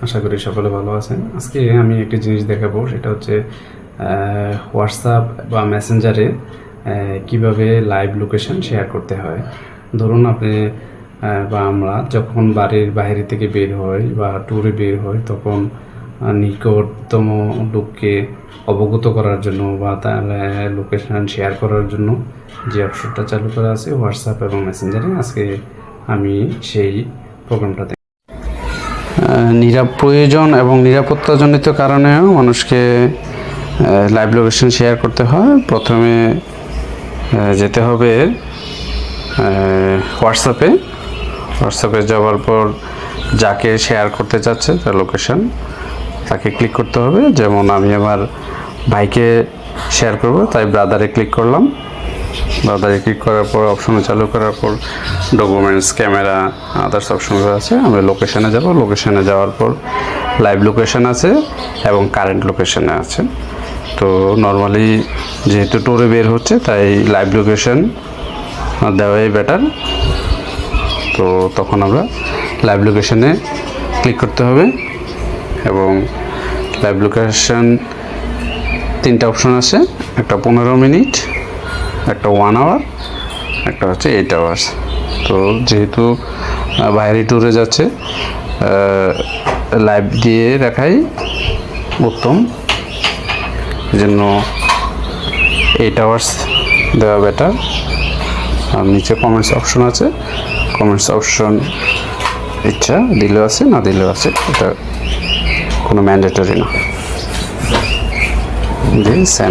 আশা করি সকলে ভালো আছেন। আজকে আমি একটি জিনিস দেখাবো, সেটা হচ্ছে হোয়াটসঅ্যাপ বা মেসেঞ্জারে কিভাবে লাইভ লোকেশন শেয়ার করতে হয়। ধরুন আপনি বা আমরা যখন বাড়ির বাইরে থেকে বের হই বা ট্যুরে বের হই, তখন নিকটতম লোককে অবগত করার জন্য বা তার লোকেশন শেয়ার করার জন্য যে অপশনটা চালু করা আছে হোয়াটসঅ্যাপ এবং মেসেঞ্জারে, আজকে আমি সেই প্রোগ্রামটাতে প্রয়োজন এবং নিরাপত্তাজনিত কারণেও মানুষকে লাইভ লোকেশন শেয়ার করতে হয়। প্রথমে যেতে হবে হোয়াটসঅ্যাপে যাওয়ার পর যাকে শেয়ার করতে চাচ্ছে তার লোকেশন তাকে ক্লিক করতে হবে। যেমন আমি আমার ভাইকে শেয়ার করব, তাই ব্রাদারে ক্লিক করলাম। ব্রাদারে ক্লিক করার পর অপশনে চালু করার পর ডকুমেন্টস, ক্যামেরা, আদার্স অপশনগুলো আছে। আমি লোকেশনে যাব। লোকেশনে যাওয়ার পর লাইভ লোকেশন আছে এবং কারেন্ট লোকেশনে আছে। তো নর্মালি যেহেতু ট্যুরে বের হচ্ছে, তাই লাইভ লোকেশন দেওয়াই বেটার। তো তখন আমরা লাইভ লোকেশনে ক্লিক করতে হবে এবং লাইভ লোকেশন 3টা অপশন আছে, একটা 15 মিনিট, একটা 1 আওয়ার, একটা হচ্ছে 8 আওয়ার্স। তো যেহেতু বাইরে ট্যুরে যাচ্ছে, লাইভ দিয়ে রাখাই উত্তম, জন্য 8 আওয়ার্স দেওয়া বেটার। আর নিচে কমেন্টস অপশন আছে, কমেন্টস অপশন ইচ্ছা দিলেও আছে, না দিলেও আছে, এটা কোনো ম্যান্ডেটরি না। দিয়ে সেন্ড